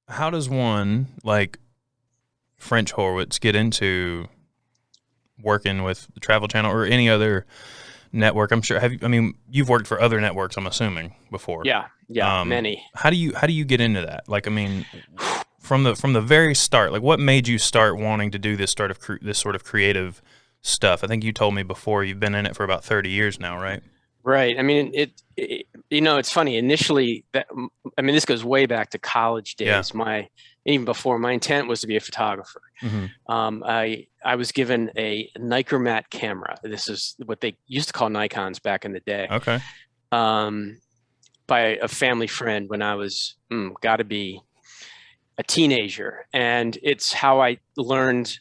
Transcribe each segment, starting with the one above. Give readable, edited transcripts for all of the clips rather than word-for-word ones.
how does one like French Horwitz get into working with the Travel Channel or any other network? I'm sure. I mean, you've worked for other networks, I'm assuming, before. Yeah, many. How do you get into that? Like, I mean, from the very start, like, what made you start wanting to do this sort of creative stuff? I think you told me before you've been in it for about 30 years now, right? Right. I mean, it's funny. Initially, I mean, this goes way back to college Yeah. days. Even before, my intent was to be a photographer. Mm-hmm. I was given a Nicormat camera. This is what they used to call Nikons back in the day, Okay. um, by a family friend when I was got to be a teenager, and it's how I learned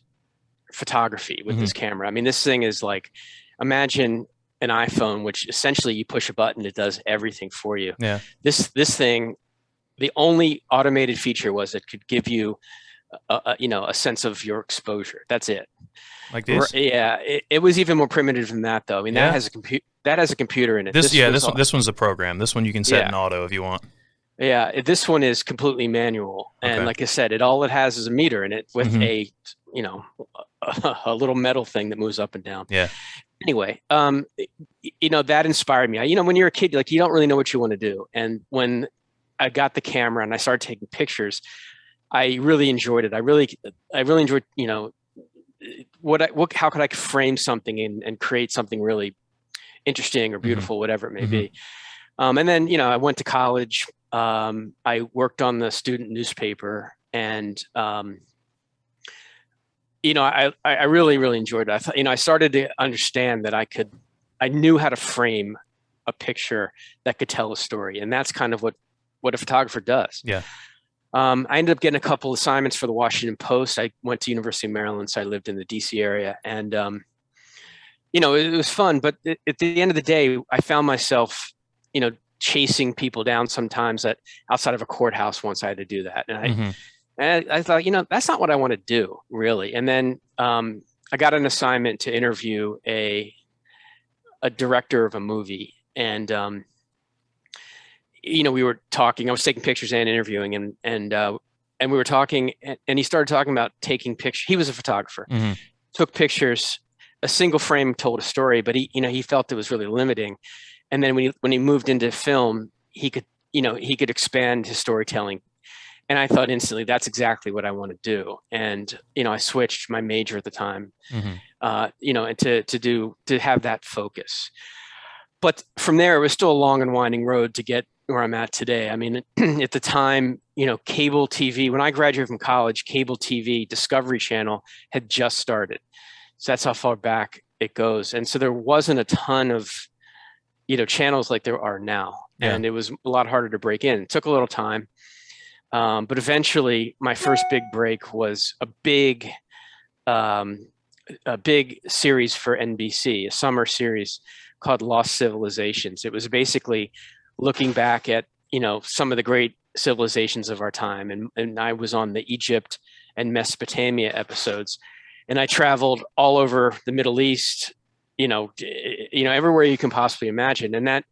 photography with Mm-hmm. this camera. I mean, this thing is like, imagine an iPhone, which essentially you push a button, it does everything for you. Yeah. This thing, the only automated feature was it could give you a sense of your exposure. That's it. Like this. Yeah, it was even more primitive than that, though. I mean, Yeah. that has a computer in it. This This yeah was this one's a program. This one you can set yeah in auto if you want. yeah. This one is completely manual, and Okay. like I said, all it has is a meter in it with Mm-hmm. you know a little metal thing that moves up and down. Yeah. Anyway, that inspired me. When you're a kid, like, you don't really know what you want to do, and when I got the camera and I started taking pictures, I really enjoyed it. I really enjoyed, how could I frame something and create something really interesting or Mm-hmm. beautiful, whatever it may Mm-hmm. be. And then, I went to college. I worked on the student newspaper, and I really, really enjoyed it. I thought, I started to understand that I knew how to frame a picture that could tell a story, and that's kind of what a photographer does. Yeah. I ended up getting a couple assignments for the Washington Post. I went to University of Maryland, so I lived in the DC area, and it was fun. But at the end of the day, I found myself, chasing people down sometimes outside of a courthouse. Once I had to do that, Mm-hmm. and I thought, that's not what I want to do, really. And then I got an assignment to interview a director of a movie, and we were talking. I was taking pictures and interviewing, and we were talking, and he started talking about taking pictures. He was a photographer, Mm-hmm. took pictures. A single frame told a story, but he felt it was really limiting. And then when he moved into film, he could expand his storytelling. And I thought instantly, that's exactly what I want to do. And I switched my major at the time, Mm-hmm. and to have that focus. But from there, it was still a long and winding road to get where I'm at today. I mean, at the time, cable TV, when I graduated from college, cable TV, Discovery Channel had just started. So that's how far back it goes. And so there wasn't a ton of, channels like there are now. Yeah. And it was a lot harder to break in. It took a little time. But eventually my first big break was um, a big series for NBC, a summer series called Lost Civilizations. It was basically looking back at, some of the great civilizations of our time. And I was on the Egypt and Mesopotamia episodes. And I traveled all over the Middle East, everywhere you can possibly imagine. And then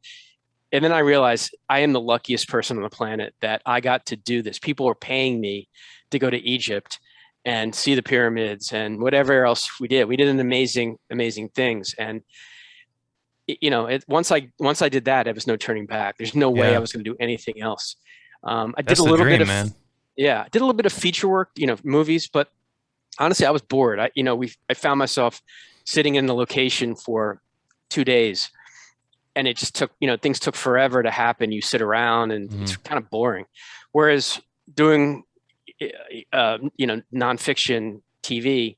I realized I am the luckiest person on the planet that I got to do this. People were paying me to go to Egypt and see the pyramids and whatever else we did. We did an amazing, amazing things. And once I did that, there was no turning back. There's no way I Yeah. was going to do anything else. I did That's a the little bit dream, of man. yeah, I did a little bit of feature work, movies, but honestly, I was bored. I found myself sitting in the location for 2 days, and it just took, things took forever to happen. You sit around, and Mm-hmm. it's kind of boring. Whereas doing, nonfiction TV,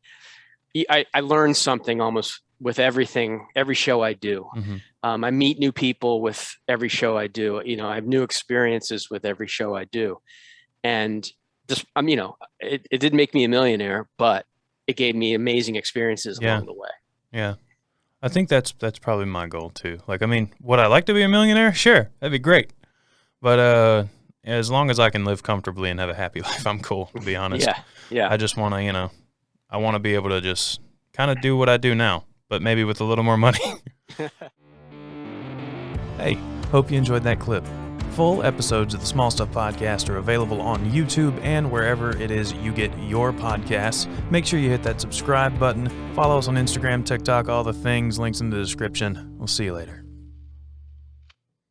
I learned something almost with every show I do. Mm-hmm. I meet new people with every show I do. I have new experiences with every show I do. And just, it didn't make me a millionaire, but it gave me amazing experiences Yeah. along the way. Yeah. I think that's probably my goal too. Like, I mean, would I like to be a millionaire? Sure, that'd be great. But as long as I can live comfortably and have a happy life, I'm cool. To be honest, Yeah. Yeah. I just want to, I want to be able to just kind of do what I do now, but maybe with a little more money. Hey, hope you enjoyed that clip. Full episodes of the Small Stuff Podcast are available on YouTube and wherever it is you get your podcasts. Make sure you hit that subscribe button. Follow us on Instagram, TikTok, all the things, links in the description. We'll see you later.